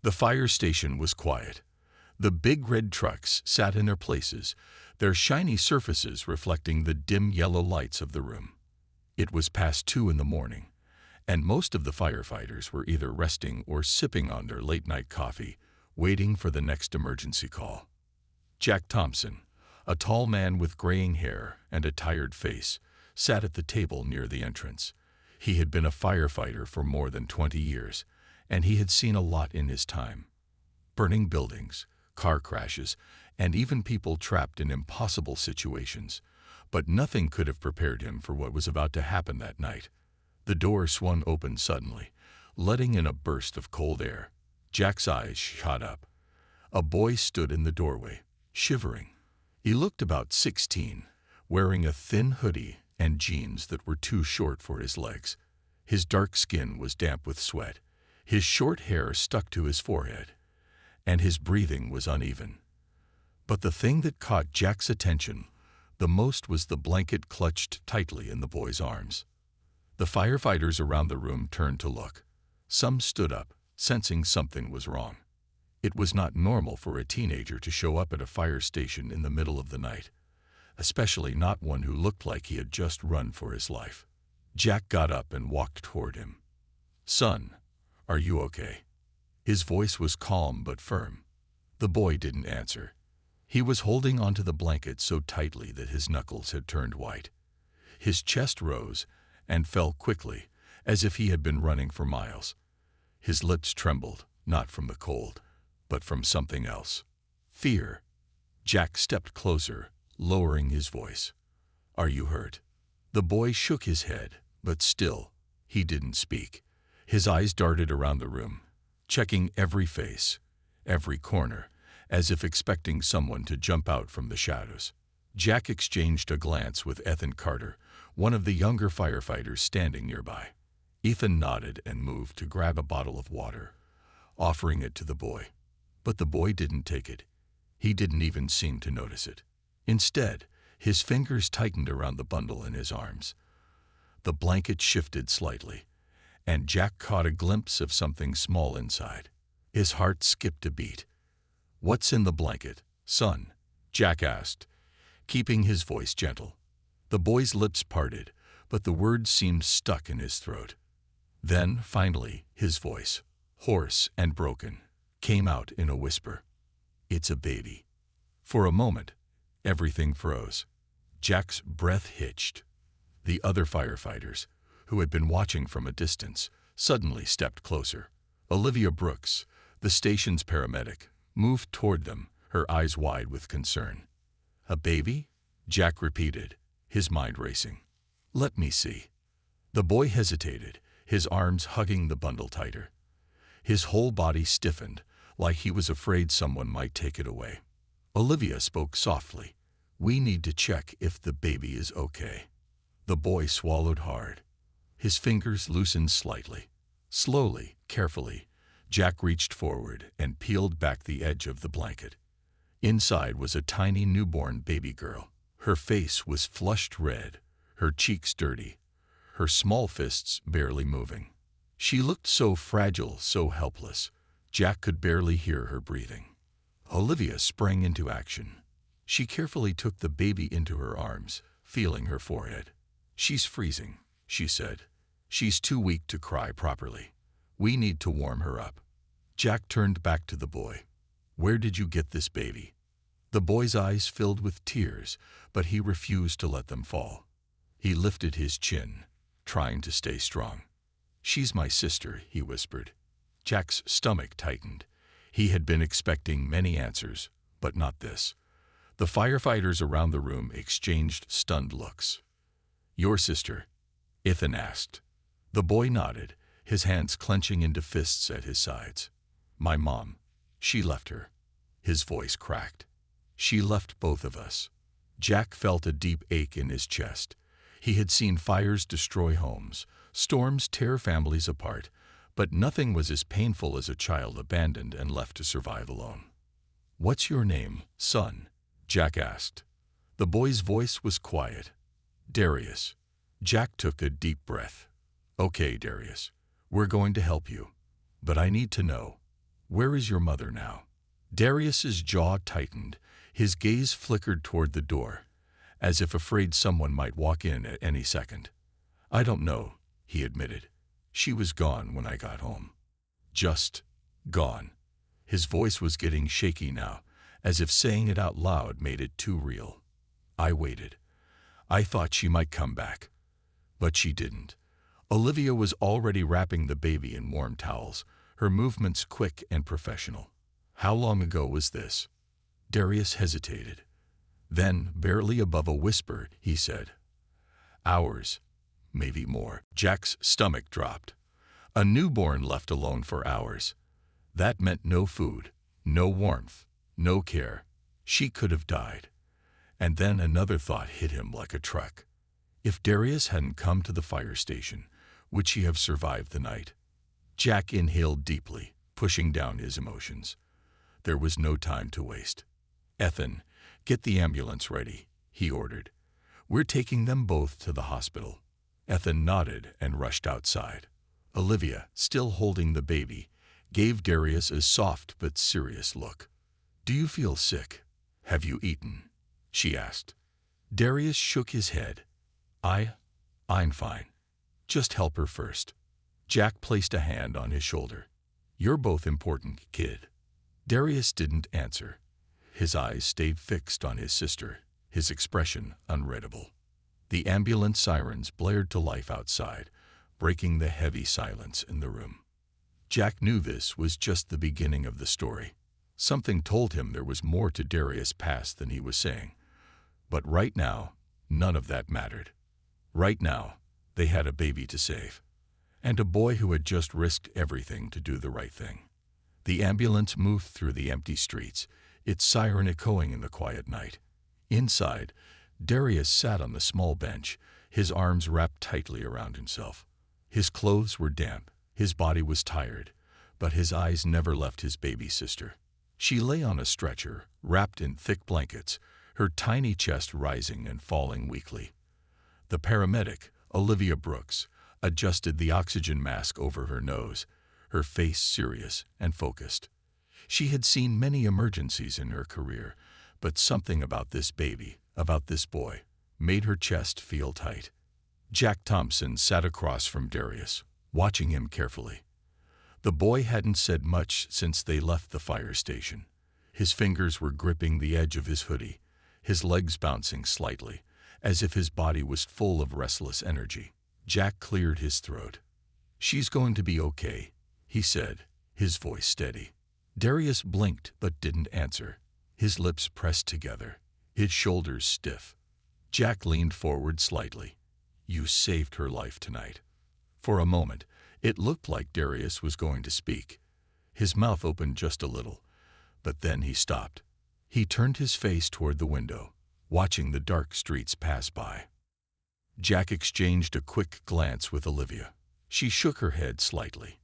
The fire station was quiet. The big red trucks sat in their places, their shiny surfaces reflecting the dim yellow lights of the room. It was past 2 in the morning, and most of the firefighters were either resting or sipping on their late-night coffee, waiting for the next emergency call. Jack Thompson, a tall man with graying hair and a tired face, sat at the table near the entrance. He had been a firefighter for more than 20 years, and he had seen a lot in his time. Burning buildings, car crashes, and even people trapped in impossible situations. But nothing could have prepared him for what was about to happen that night. The door swung open suddenly, letting in a burst of cold air. Jack's eyes shot up. A boy stood in the doorway, shivering. He looked about 16, wearing a thin hoodie and jeans that were too short for his legs. His dark skin was damp with sweat. His short hair stuck to his forehead, and his breathing was uneven. But the thing that caught Jack's attention the most was the blanket clutched tightly in the boy's arms. The firefighters around the room turned to look. Some stood up, sensing something was wrong. It was not normal for a teenager to show up at a fire station in the middle of the night, especially not one who looked like he had just run for his life. Jack got up and walked toward him. "Son, are you okay?" His voice was calm but firm. The boy didn't answer. He was holding onto the blanket so tightly that his knuckles had turned white. His chest rose and fell quickly, as if he had been running for miles. His lips trembled, not from the cold, but from something else. Fear. Jack stepped closer, lowering his voice. "Are you hurt?" The boy shook his head, but still, he didn't speak. His eyes darted around the room, checking every face, every corner, as if expecting someone to jump out from the shadows. Jack exchanged a glance with Ethan Carter, one of the younger firefighters standing nearby. Ethan nodded and moved to grab a bottle of water, offering it to the boy. But the boy didn't take it. He didn't even seem to notice it. Instead, his fingers tightened around the bundle in his arms. The blanket shifted slightly, and Jack caught a glimpse of something small inside. His heart skipped a beat. "What's in the blanket, son?" Jack asked, keeping his voice gentle. The boy's lips parted, but the words seemed stuck in his throat. Then, finally, his voice, hoarse and broken, came out in a whisper. "It's a baby." For a moment, everything froze. Jack's breath hitched. The other firefighters, who had been watching from a distance, suddenly stepped closer. Olivia Brooks, the station's paramedic, moved toward them, her eyes wide with concern. "A baby?" Jack repeated, his mind racing. "Let me see." The boy hesitated, his arms hugging the bundle tighter. His whole body stiffened, like he was afraid someone might take it away. Olivia spoke softly. "We need to check if the baby is okay." The boy swallowed hard. His fingers loosened slightly. Slowly, carefully, Jack reached forward and peeled back the edge of the blanket. Inside was a tiny newborn baby girl. Her face was flushed red, her cheeks dirty, her small fists barely moving. She looked so fragile, so helpless. Jack could barely hear her breathing. Olivia sprang into action. She carefully took the baby into her arms, feeling her forehead. "She's freezing," she said. "She's too weak to cry properly. We need to warm her up." Jack turned back to the boy. "Where did you get this baby?" The boy's eyes filled with tears, but he refused to let them fall. He lifted his chin, trying to stay strong. "She's my sister," he whispered. Jack's stomach tightened. He had been expecting many answers, but not this. The firefighters around the room exchanged stunned looks. "Your sister?" Ethan asked. The boy nodded, his hands clenching into fists at his sides. "My mom. She left her." His voice cracked. "She left both of us." Jack felt a deep ache in his chest. He had seen fires destroy homes, storms tear families apart, but nothing was as painful as a child abandoned and left to survive alone. "What's your name, son?" Jack asked. The boy's voice was quiet. "Darius." Jack took a deep breath. "Okay, Darius, we're going to help you. But I need to know, Where is your mother now? Darius's jaw tightened. His gaze flickered toward the door, as if afraid someone might walk in at any second. I don't know, he admitted. She was gone when I got home. Just gone. His voice was getting shaky now, as if saying it out loud made it too real. I waited. I thought she might come back. But she didn't. Olivia was already wrapping the baby in warm towels, her movements quick and professional. How long ago was this? Darius hesitated. Then, barely above a whisper, he said, Hours, maybe more. Jack's stomach dropped. A newborn left alone for hours. That meant no food, no warmth, no care. She could have died. And then another thought hit him like a truck. If Darius hadn't come to the fire station, would she have survived the night? Jack inhaled deeply, pushing down his emotions. There was no time to waste. Ethan, get the ambulance ready, he ordered. We're taking them both to the hospital. Ethan nodded and rushed outside. Olivia, still holding the baby, gave Darius a soft but serious look. Do you feel sick? Have you eaten? She asked. Darius shook his head. I'm fine. Just help her first. Jack placed a hand on his shoulder. You're both important, kid. Darius didn't answer. His eyes stayed fixed on his sister, his expression unreadable. The ambulance sirens blared to life outside, breaking the heavy silence in the room. Jack knew this was just the beginning of the story. Something told him there was more to Darius' past than he was saying. But right now, none of that mattered. Right now, they had a baby to save, and a boy who had just risked everything to do the right thing. The ambulance moved through the empty streets, its siren echoing in the quiet night. Inside, Darius sat on the small bench, his arms wrapped tightly around himself. His clothes were damp, his body was tired, but his eyes never left his baby sister. She lay on a stretcher, wrapped in thick blankets, her tiny chest rising and falling weakly. The paramedic, Olivia Brooks, adjusted the oxygen mask over her nose, her face serious and focused. She had seen many emergencies in her career, but something about this baby, about this boy, made her chest feel tight. Jack Thompson sat across from Darius, watching him carefully. The boy hadn't said much since they left the fire station. His fingers were gripping the edge of his hoodie, his legs bouncing slightly, as if his body was full of restless energy. Jack cleared his throat. She's going to be okay, he said, his voice steady. Darius blinked but didn't answer, his lips pressed together, his shoulders stiff. Jack leaned forward slightly. You saved her life tonight. For a moment, it looked like Darius was going to speak. His mouth opened just a little, but then he stopped. He turned his face toward the window, watching the dark streets pass by. Jack exchanged a quick glance with Olivia. She shook her head slightly.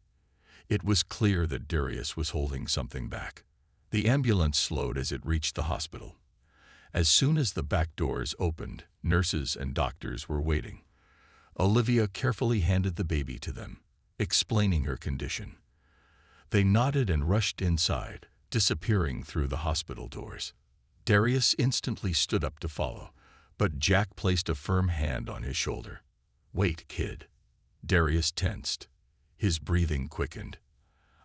It was clear that Darius was holding something back. The ambulance slowed as it reached the hospital. As soon as the back doors opened, nurses and doctors were waiting. Olivia carefully handed the baby to them, explaining her condition. They nodded and rushed inside, disappearing through the hospital doors. Darius instantly stood up to follow, but Jack placed a firm hand on his shoulder. Wait, kid. Darius tensed. His breathing quickened.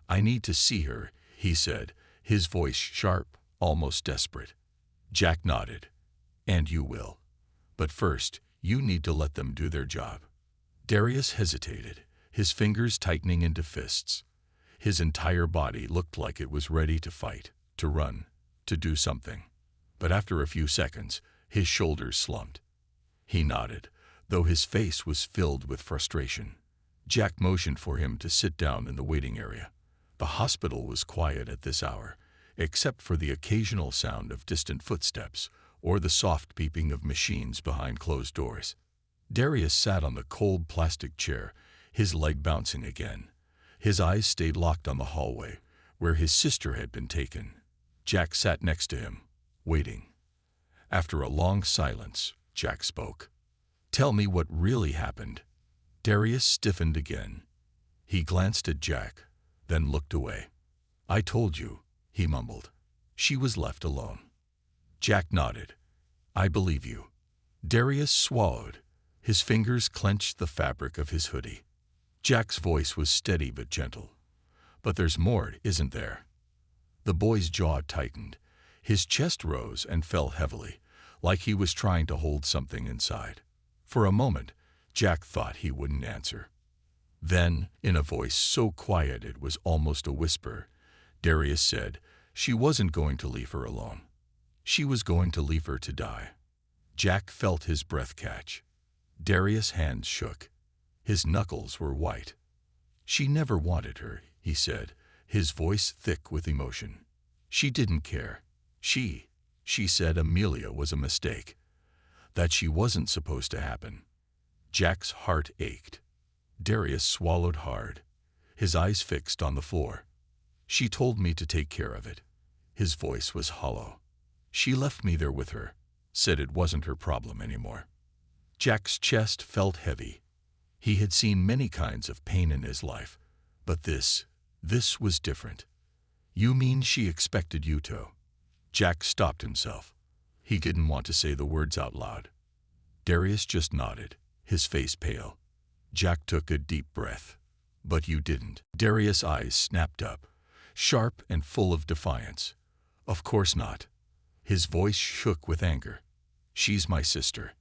I need to see her, he said, his voice sharp, almost desperate. Jack nodded. And you will. But first, you need to let them do their job. Darius hesitated, his fingers tightening into fists. His entire body looked like it was ready to fight, to run, to do something. But after a few seconds, his shoulders slumped. He nodded, though his face was filled with frustration. Jack motioned for him to sit down in the waiting area. The hospital was quiet at this hour, except for the occasional sound of distant footsteps or the soft beeping of machines behind closed doors. Darius sat on the cold plastic chair, his leg bouncing again. His eyes stayed locked on the hallway, where his sister had been taken. Jack sat next to him, waiting. After a long silence, Jack spoke. Tell me what really happened. Darius stiffened again. He glanced at Jack, then looked away. "I told you," he mumbled. She was left alone. Jack nodded. "I believe you." Darius swallowed. His fingers clenched the fabric of his hoodie. Jack's voice was steady but gentle. "But there's more, isn't there?" The boy's jaw tightened. His chest rose and fell heavily, like he was trying to hold something inside. For a moment, Jack thought he wouldn't answer. Then, in a voice so quiet it was almost a whisper, Darius said she wasn't going to leave her alone. She was going to leave her to die. Jack felt his breath catch. Darius' hands shook. His knuckles were white. "She never wanted her," he said, his voice thick with emotion. "She didn't care. She said Amelia was a mistake, that she wasn't supposed to happen." Jack's heart ached. Darius swallowed hard, his eyes fixed on the floor. "She told me to take care of it." His voice was hollow. "She left me there with her, said it wasn't her problem anymore." Jack's chest felt heavy. He had seen many kinds of pain in his life, but this was different. "You mean she expected you to?" Jack stopped himself. He didn't want to say the words out loud. Darius just nodded, his face pale. Jack took a deep breath. "But you didn't." Darius' eyes snapped up, sharp and full of defiance. "Of course not." His voice shook with anger. "She's my sister."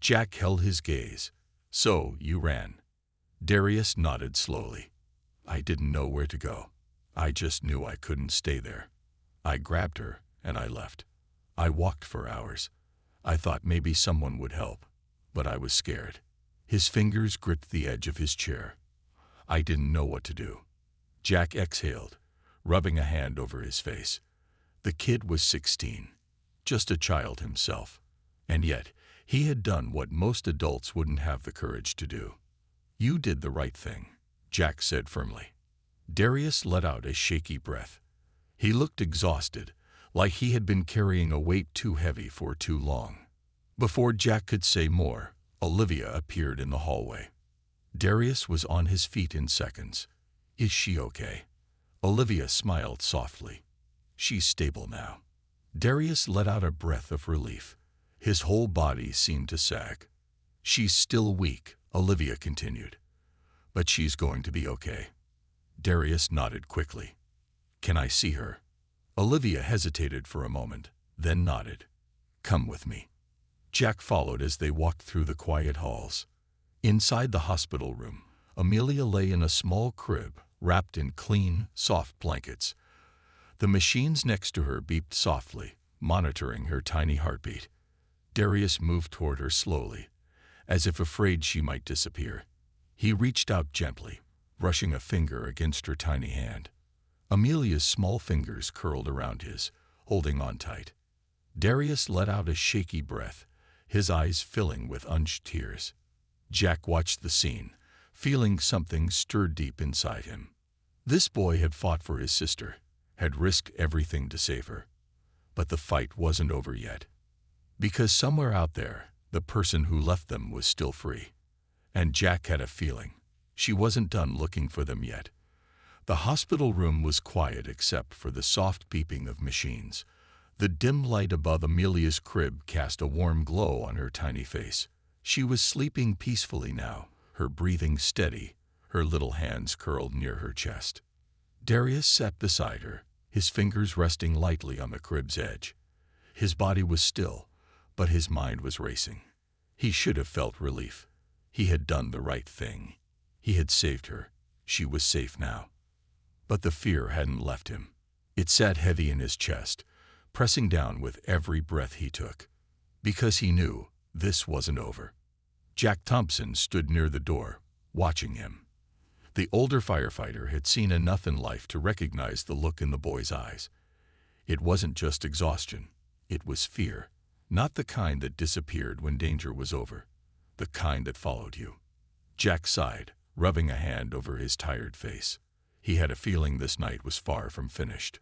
Jack held his gaze. "So you ran?" Darius nodded slowly. "I didn't know where to go. I just knew I couldn't stay there. I grabbed her and I left. I walked for hours. I thought maybe someone would help, but I was scared." His fingers gripped the edge of his chair. "I didn't know what to do." Jack exhaled, rubbing a hand over his face. The kid was 16, just a child himself, and yet he had done what most adults wouldn't have the courage to do. "You did the right thing," Jack said firmly. Darius let out a shaky breath. He looked exhausted, like he had been carrying a weight too heavy for too long. Before Jack could say more, Olivia appeared in the hallway. Darius was on his feet in seconds. "Is she okay?" Olivia smiled softly. "She's stable now." Darius let out a breath of relief. His whole body seemed to sag. "She's still weak," Olivia continued, "but she's going to be okay." Darius nodded quickly. "Can I see her?" Olivia hesitated for a moment, then nodded. "Come with me." Jack followed as they walked through the quiet halls. Inside the hospital room, Amelia lay in a small crib wrapped in clean, soft blankets. The machines next to her beeped softly, monitoring her tiny heartbeat. Darius moved toward her slowly, as if afraid she might disappear. He reached out gently, brushing a finger against her tiny hand. Amelia's small fingers curled around his, holding on tight. Darius let out a shaky breath, his eyes filling with unshed tears. Jack watched the scene, feeling something stir deep inside him. This boy had fought for his sister, had risked everything to save her. But the fight wasn't over yet. Because somewhere out there, the person who left them was still free. And Jack had a feeling she wasn't done looking for them yet. The hospital room was quiet except for the soft beeping of machines. The dim light above Amelia's crib cast a warm glow on her tiny face. She was sleeping peacefully now, her breathing steady, her little hands curled near her chest. Darius sat beside her, his fingers resting lightly on the crib's edge. His body was still, but his mind was racing. He should have felt relief. He had done the right thing. He had saved her. She was safe now. But the fear hadn't left him. It sat heavy in his chest, pressing down with every breath he took. Because he knew this wasn't over. Jack Thompson stood near the door, watching him. The older firefighter had seen enough in life to recognize the look in the boy's eyes. It wasn't just exhaustion. It was fear. Not the kind that disappeared when danger was over. The kind that followed you. Jack sighed, rubbing a hand over his tired face. He had a feeling this night was far from finished.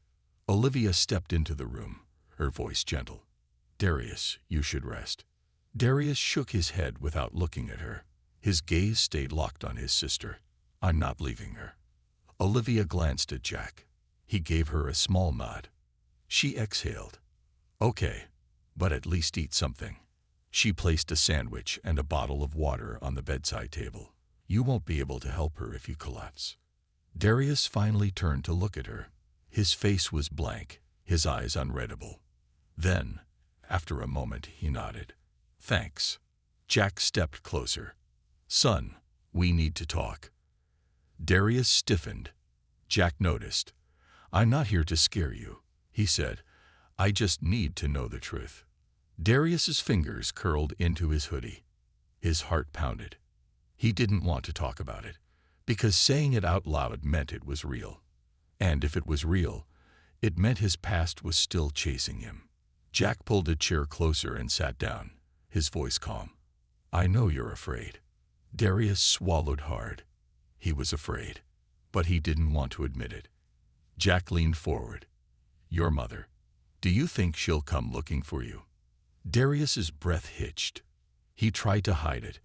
Olivia stepped into the room, her voice gentle. "Darius, you should rest." Darius shook his head without looking at her. His gaze stayed locked on his sister. "I'm not leaving her." Olivia glanced at Jack. He gave her a small nod. She exhaled. Okay, but at least eat something. She placed a sandwich and a bottle of water on the bedside table. You won't be able to help her if you collapse. Darius finally turned to look at her. His face was blank, his eyes unreadable. Then, after a moment, he nodded. Thanks. Jack stepped closer. Son, we need to talk. Darius stiffened. Jack noticed. I'm not here to scare you, he said. I just need to know the truth. Darius's fingers curled into his hoodie. His heart pounded. He didn't want to talk about it, because saying it out loud meant it was real. And if it was real, it meant his past was still chasing him. Jack pulled a chair closer and sat down, his voice calm. I know you're afraid. Darius swallowed hard. He was afraid, but he didn't want to admit it. Jack leaned forward. Your mother. Do you think she'll come looking for you? Darius's breath hitched. He tried to hide it,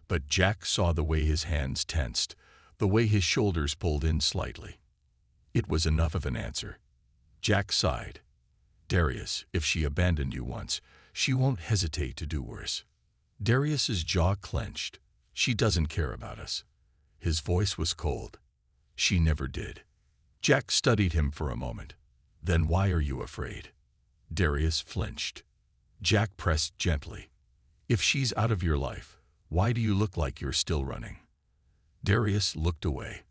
but Jack saw the way his hands tensed, the way his shoulders pulled in slightly. It was enough of an answer. Jack sighed. Darius, if she abandoned you once, she won't hesitate to do worse. Darius's jaw clenched. She doesn't care about us. His voice was cold. She never did. Jack studied him for a moment. Then why are you afraid? Darius flinched. Jack pressed gently. If she's out of your life, why do you look like you're still running? Darius looked away.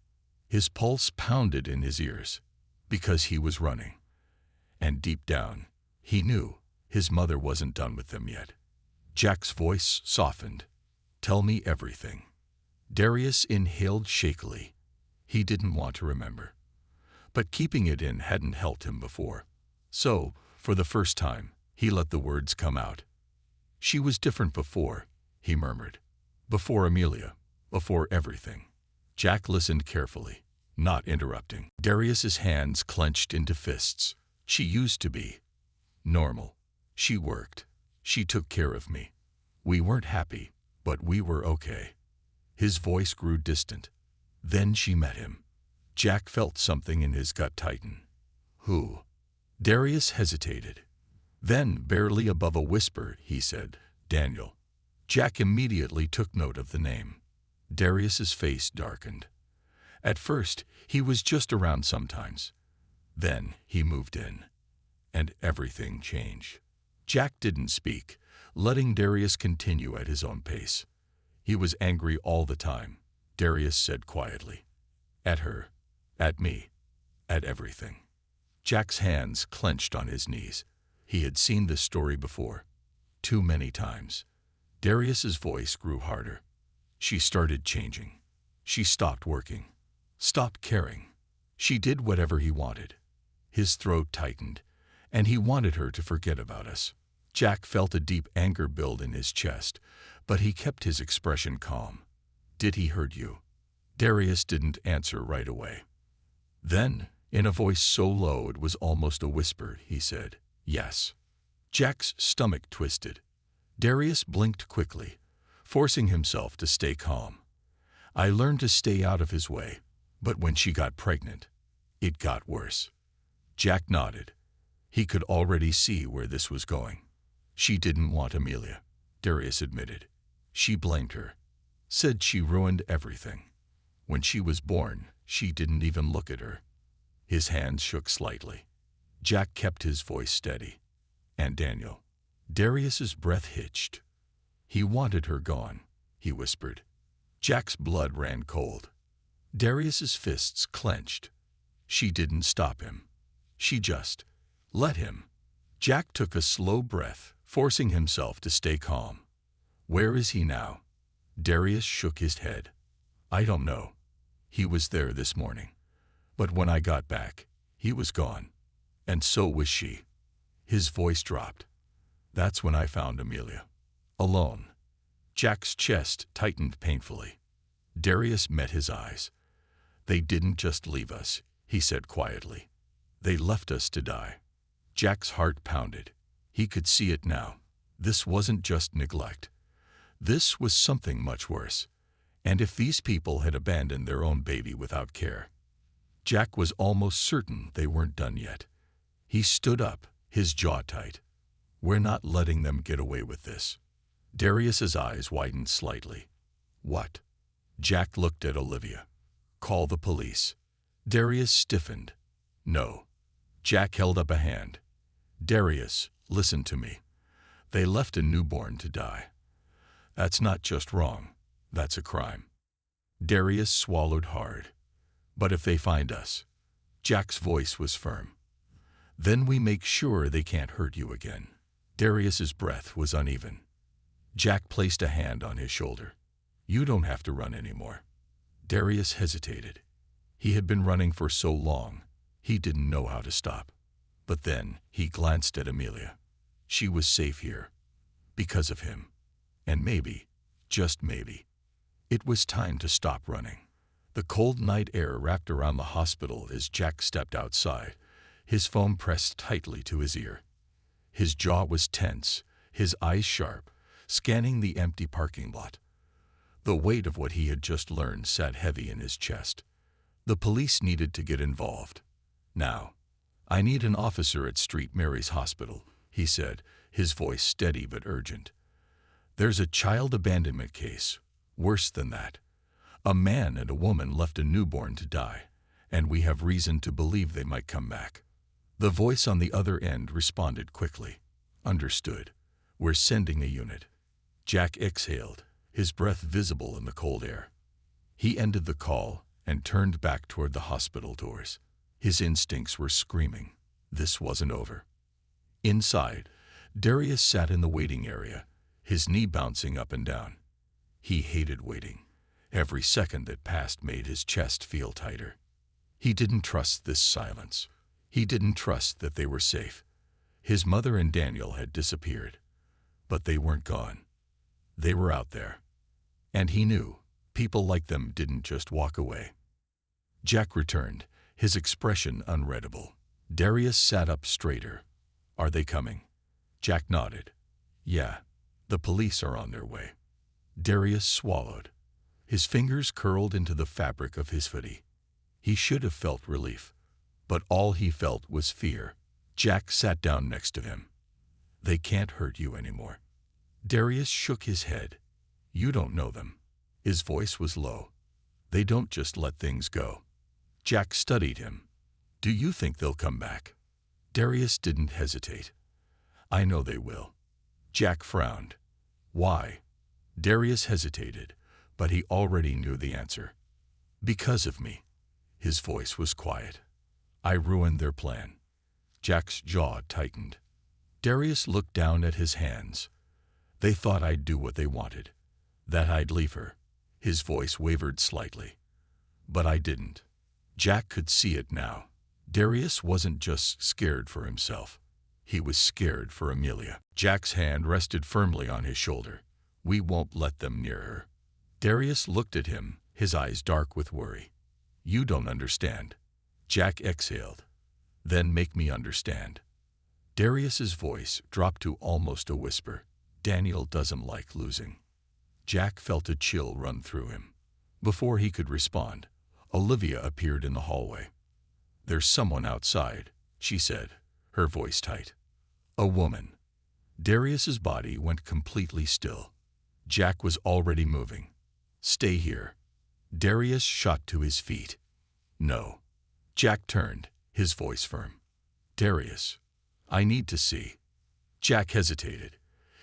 His pulse pounded in his ears, because he was running. And deep down, he knew his mother wasn't done with them yet. Jack's voice softened. Tell me everything. Darius inhaled shakily. He didn't want to remember. But keeping it in hadn't helped him before. So, for the first time, he let the words come out. She was different before, he murmured. Before Amelia. Before everything. Jack listened carefully, not interrupting. Darius's hands clenched into fists. She used to be normal. She worked. She took care of me. We weren't happy, but we were okay. His voice grew distant. Then she met him. Jack felt something in his gut tighten. Who? Darius hesitated. Then, barely above a whisper, he said, Daniel. Jack immediately took note of the name. Darius's face darkened. At first, he was just around sometimes. Then he moved in, and everything changed. Jack didn't speak, letting Darius continue at his own pace. He was angry all the time, Darius said quietly. At her, at me, at everything. Jack's hands clenched on his knees. He had seen this story before, too many times. Darius's voice grew harder. She started changing. She stopped working, stopped caring. She did whatever he wanted. His throat tightened, and he wanted her to forget about us. Jack felt a deep anger build in his chest, but he kept his expression calm. Did he hurt you? Darius didn't answer right away. Then, in a voice so low it was almost a whisper, he said, Yes. Jack's stomach twisted. Darius blinked quickly, forcing himself to stay calm. I learned to stay out of his way, but when she got pregnant, it got worse. Jack nodded. He could already see where this was going. She didn't want Amelia, Darius admitted. She blamed her, said she ruined everything. When she was born, she didn't even look at her. His hands shook slightly. Jack kept his voice steady. And Daniel. Darius's breath hitched. He wanted her gone, he whispered. Jack's blood ran cold. Darius's fists clenched. She didn't stop him. She just let him. Jack took a slow breath, forcing himself to stay calm. Where is he now? Darius shook his head. I don't know. He was there this morning. But when I got back, he was gone. And so was she. His voice dropped. That's when I found Amelia. Alone. Jack's chest tightened painfully. Darius met his eyes. They didn't just leave us, he said quietly. They left us to die. Jack's heart pounded. He could see it now. This wasn't just neglect. This was something much worse. And if these people had abandoned their own baby without care, Jack was almost certain they weren't done yet. He stood up, his jaw tight. We're not letting them get away with this. Darius's eyes widened slightly. What? Jack looked at Olivia. Call the police. Darius stiffened. No. Jack held up a hand. Darius, listen to me. They left a newborn to die. That's not just wrong. That's a crime. Darius swallowed hard. But if they find us, Jack's voice was firm, then we make sure they can't hurt you again. Darius's breath was uneven. Jack placed a hand on his shoulder. You don't have to run anymore. Darius hesitated. He had been running for so long, he didn't know how to stop. But then he glanced at Amelia. She was safe here. Because of him. And maybe, just maybe, it was time to stop running. The cold night air wrapped around the hospital as Jack stepped outside, his phone pressed tightly to his ear. His jaw was tense, his eyes sharp, scanning the empty parking lot. The weight of what he had just learned sat heavy in his chest. The police needed to get involved. Now, I need an officer at St. Mary's Hospital, he said, his voice steady but urgent. There's a child abandonment case. Worse than that. A man and a woman left a newborn to die, and we have reason to believe they might come back. The voice on the other end responded quickly. Understood. We're sending a unit. Jack exhaled, his breath visible in the cold air. He ended the call and turned back toward the hospital doors. His instincts were screaming. This wasn't over. Inside, Darius sat in the waiting area, his knee bouncing up and down. He hated waiting. Every second that passed made his chest feel tighter. He didn't trust this silence. He didn't trust that they were safe. His mother and Daniel had disappeared. But they weren't gone. They were out there. And he knew people like them didn't just walk away. Jack returned, his expression unreadable. Darius sat up straighter. Are they coming? Jack nodded. Yeah, the police are on their way. Darius swallowed. His fingers curled into the fabric of his hoodie. He should have felt relief, but all he felt was fear. Jack sat down next to him. They can't hurt you anymore. Darius shook his head. You don't know them. His voice was low. They don't just let things go. Jack studied him. Do you think they'll come back? Darius didn't hesitate. I know they will. Jack frowned. Why? Darius hesitated, but he already knew the answer. Because of me. His voice was quiet. I ruined their plan. Jack's jaw tightened. Darius looked down at his hands. They thought I'd do what they wanted, that I'd leave her. His voice wavered slightly. But I didn't. Jack could see it now. Darius wasn't just scared for himself. He was scared for Amelia. Jack's hand rested firmly on his shoulder. We won't let them near her. Darius looked at him, his eyes dark with worry. You don't understand. Jack exhaled. Then make me understand. Darius's voice dropped to almost a whisper. Daniel doesn't like losing. Jack felt a chill run through him. Before he could respond, Olivia appeared in the hallway. There's someone outside, she said, her voice tight. A woman. Darius's body went completely still. Jack was already moving. Stay here. Darius shot to his feet. No. Jack turned, his voice firm. Darius, I need to see. Jack hesitated.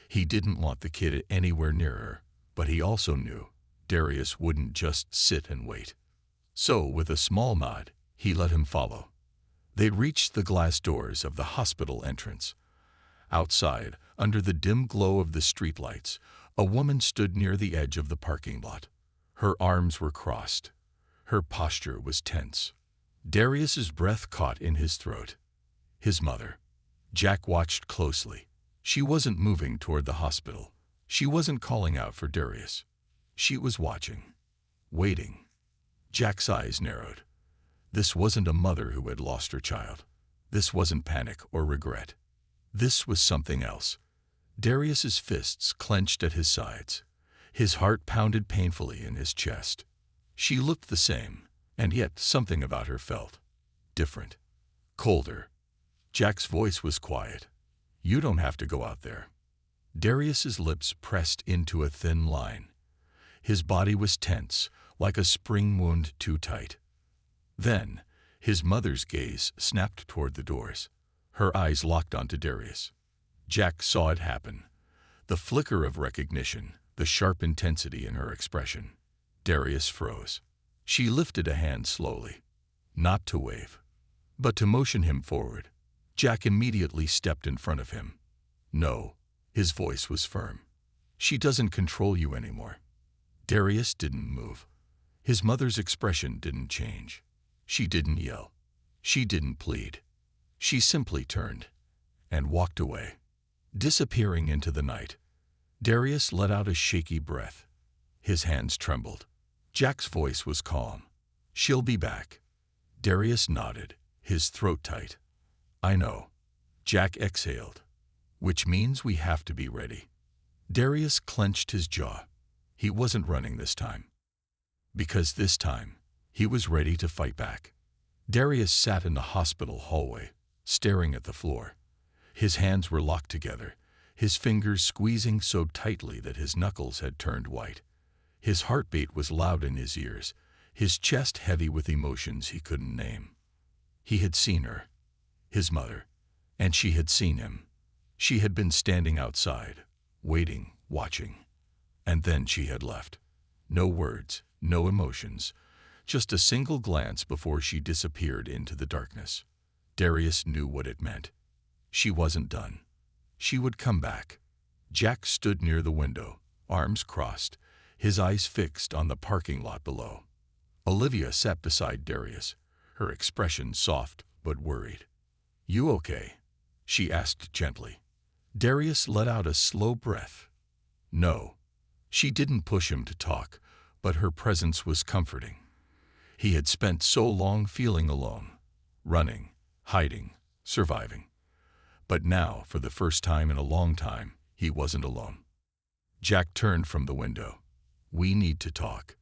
He didn't want the kid anywhere near her, but he also knew Darius wouldn't just sit and wait. So, with a small nod, he let him follow. They reached the glass doors of the hospital entrance. Outside, under the dim glow of the streetlights, a woman stood near the edge of the parking lot. Her arms were crossed. Her posture was tense. Darius's breath caught in his throat. His mother. Jack watched closely. She wasn't moving toward the hospital. She wasn't calling out for Darius. She was watching. Waiting. Jack's eyes narrowed. This wasn't a mother who had lost her child. This wasn't panic or regret. This was something else. Darius's fists clenched at his sides. His heart pounded painfully in his chest. She looked the same, And yet something about her felt different, colder. Jack's voice was quiet. You don't have to go out there. Darius's lips pressed into a thin line. His body was tense, like a spring wound too tight. Then, his mother's gaze snapped toward the doors. Her eyes locked onto Darius. Jack saw it happen. The flicker of recognition, the sharp intensity in her expression. Darius froze. She lifted a hand slowly, not to wave, but to motion him forward. Jack immediately stepped in front of him. No, his voice was firm. She doesn't control you anymore. Darius didn't move. His mother's expression didn't change. She didn't yell. She didn't plead. She simply turned and walked away, disappearing into the night. Darius let out a shaky breath. His hands trembled. Jack's voice was calm. She'll be back. Darius nodded, his throat tight. I know. Jack exhaled. Which means we have to be ready. Darius clenched his jaw. He wasn't running this time. Because this time, he was ready to fight back. Darius sat in the hospital hallway, staring at the floor. His hands were locked together, his fingers squeezing so tightly that his knuckles had turned white. His heartbeat was loud in his ears, his chest heavy with emotions he couldn't name. He had seen her, his mother, and she had seen him. She had been standing outside, waiting, watching. And then she had left. No words, no emotions, just a single glance before she disappeared into the darkness. Darius knew what it meant. She wasn't done. She would come back. Jack stood near the window, arms crossed, his eyes fixed on the parking lot below. Olivia sat beside Darius, her expression soft but worried. You okay? She asked gently. Darius let out a slow breath. No. She didn't push him to talk, but her presence was comforting. He had spent so long feeling alone, running, hiding, surviving. But now, for the first time in a long time, he wasn't alone. Jack turned from the window. We need to talk.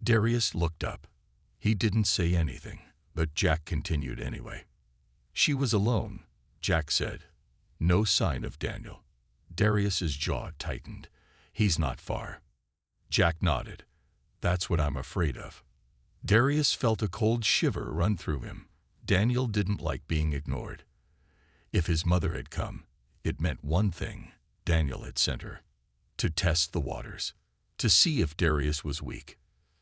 Darius looked up. He didn't say anything, but Jack continued anyway. She was alone, Jack said. No sign of Daniel. Darius's jaw tightened. He's not far. Jack nodded. That's what I'm afraid of. Darius felt a cold shiver run through him. Daniel didn't like being ignored. If his mother had come, it meant one thing. Daniel had sent her. To test the waters. To see if Darius was weak.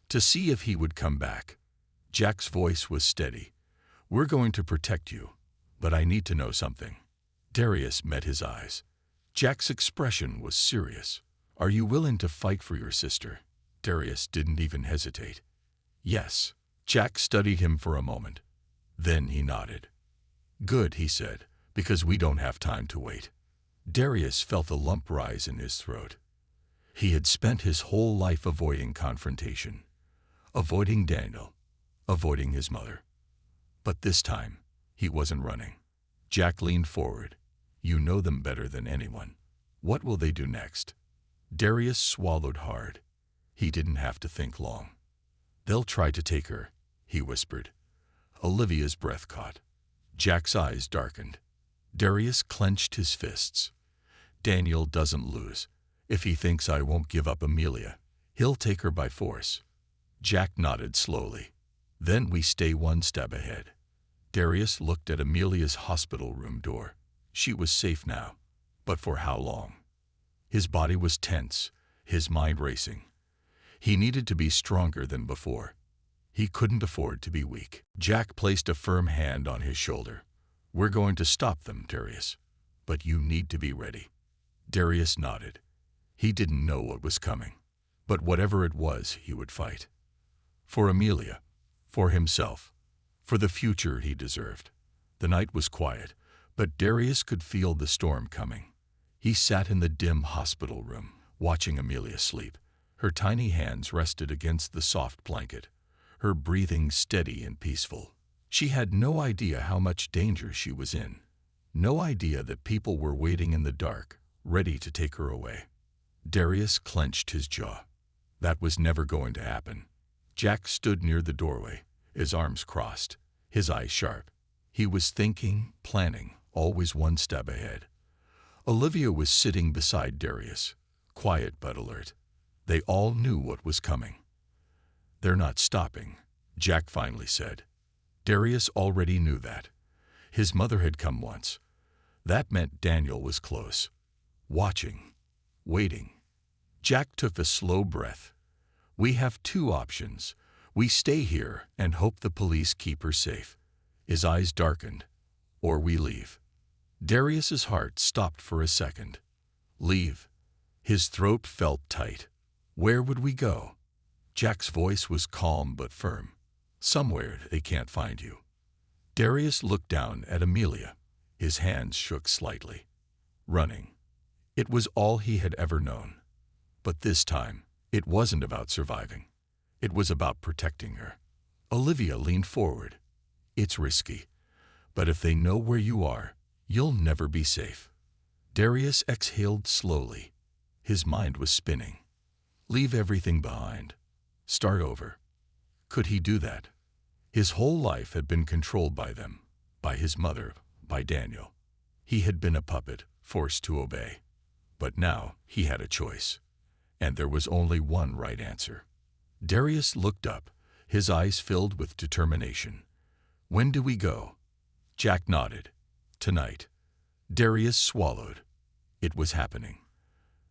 To see if he would come back. Jack's voice was steady. We're going to protect you, but I need to know something. Darius met his eyes. Jack's expression was serious. Are you willing to fight for your sister? Darius didn't even hesitate. Yes. Jack studied him for a moment. Then he nodded. Good, he said, because we don't have time to wait. Darius felt a lump rise in his throat. He had spent his whole life avoiding confrontation, avoiding Daniel, avoiding his mother. But this time, he wasn't running. Jack leaned forward. You know them better than anyone. What will they do next? Darius swallowed hard. He didn't have to think long. They'll try to take her, he whispered. Olivia's breath caught. Jack's eyes darkened. Darius clenched his fists. Daniel doesn't lose. If he thinks I won't give up Amelia, he'll take her by force. Jack nodded slowly. Then we stay one step ahead. Darius looked at Amelia's hospital room door. She was safe now. But for how long? His body was tense, his mind racing. He needed to be stronger than before. He couldn't afford to be weak. Jack placed a firm hand on his shoulder. We're going to stop them, Darius. But you need to be ready. Darius nodded. He didn't know what was coming. But whatever it was, he would fight. For Amelia. For himself. For the future he deserved. The night was quiet, but Darius could feel the storm coming. He sat in the dim hospital room, watching Amelia sleep. Her tiny hands rested against the soft blanket, her breathing steady and peaceful. She had no idea how much danger she was in. No idea that people were waiting in the dark, ready to take her away. Darius clenched his jaw. That was never going to happen. Jack stood near the doorway, his arms crossed, his eyes sharp. He was thinking, planning, always one step ahead. Olivia was sitting beside Darius, quiet but alert. They all knew what was coming. "They're not stopping," Jack finally said. Darius already knew that. His mother had come once. That meant Daniel was close. Watching. Waiting. Jack took a slow breath. "We have two options. We stay here and hope the police keep her safe." His eyes darkened. "Or we leave." Darius's heart stopped for a second. "Leave." His throat felt tight. "Where would we go?" Jack's voice was calm but firm. "Somewhere they can't find you." Darius looked down at Amelia. His hands shook slightly. Running. It was all he had ever known. But this time, it wasn't about surviving. It was about protecting her. Olivia leaned forward. "It's risky, but if they know where you are, you'll never be safe." Darius exhaled slowly. His mind was spinning. Leave everything behind. Start over. Could he do that? His whole life had been controlled by them, by his mother, by Daniel. He had been a puppet, forced to obey. But now he had a choice. And there was only one right answer. Darius looked up, his eyes filled with determination. "When do we go?" Jack nodded. "Tonight." Darius swallowed. It was happening.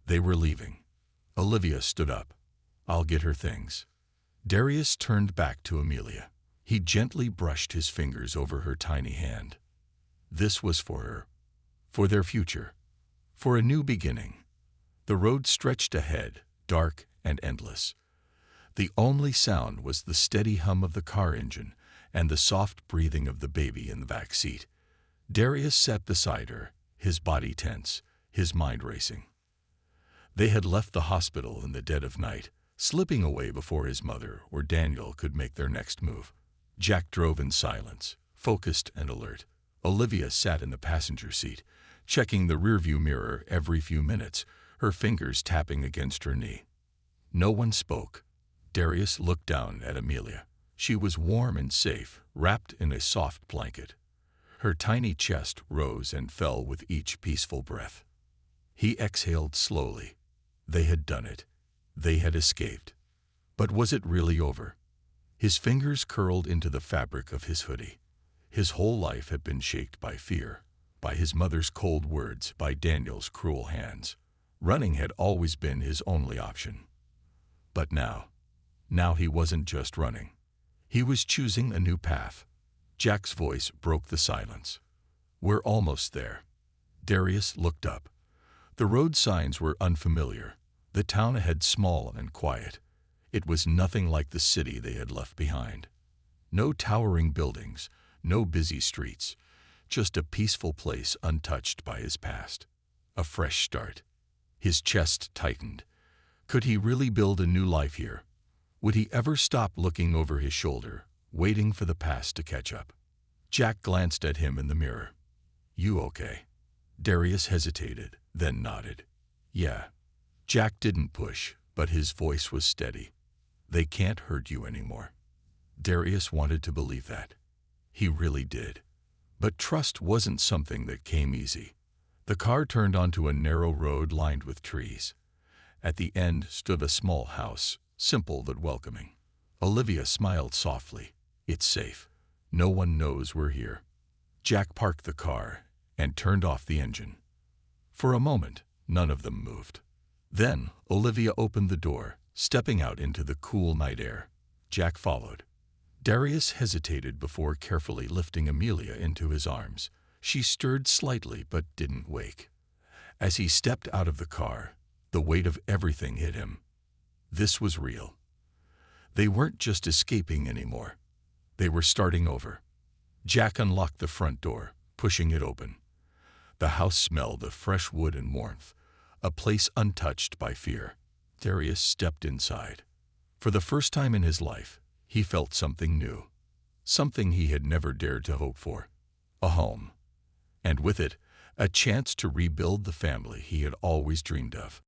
They were leaving. Olivia stood up. "I'll get her things." Darius turned back to Amelia. He gently brushed his fingers over her tiny hand. This was for her. For their future. For a new beginning. The road stretched ahead, dark and endless. The only sound was the steady hum of the car engine and the soft breathing of the baby in the back seat. Darius sat beside her, his body tense, his mind racing. They had left the hospital in the dead of night, slipping away before his mother or Daniel could make their next move. Jack drove in silence, focused and alert. Olivia sat in the passenger seat, checking the rearview mirror every few minutes, her fingers tapping against her knee. No one spoke. Darius looked down at Amelia. She was warm and safe, wrapped in a soft blanket. Her tiny chest rose and fell with each peaceful breath. He exhaled slowly. They had done it. They had escaped. But was it really over? His fingers curled into the fabric of his hoodie. His whole life had been shaped by fear, by his mother's cold words, by Daniel's cruel hands. Running had always been his only option. But now he wasn't just running. He was choosing a new path. Jack's voice broke the silence. "We're almost there." Darius looked up. The road signs were unfamiliar. The town ahead small and quiet. It was nothing like the city they had left behind. No towering buildings, no busy streets, just a peaceful place untouched by his past. A fresh start. His chest tightened. Could he really build a new life here? Would he ever stop looking over his shoulder, waiting for the past to catch up? Jack glanced at him in the mirror. "You okay?" Darius hesitated, then nodded. "Yeah." Jack didn't push, but his voice was steady. "They can't hurt you anymore." Darius wanted to believe that. He really did. But trust wasn't something that came easy. The car turned onto a narrow road lined with trees. At the end stood a small house, simple but welcoming. Olivia smiled softly. "It's safe. No one knows we're here." Jack parked the car and turned off the engine. For a moment, none of them moved. Then Olivia opened the door, stepping out into the cool night air. Jack followed. Darius hesitated before carefully lifting Amelia into his arms. She stirred slightly but didn't wake. As he stepped out of the car, the weight of everything hit him. This was real. They weren't just escaping anymore. They were starting over. Jack unlocked the front door, pushing it open. The house smelled of fresh wood and warmth, a place untouched by fear. Darius stepped inside. For the first time in his life, he felt something new, something he had never dared to hope for. A home. And with it, a chance to rebuild the family he had always dreamed of.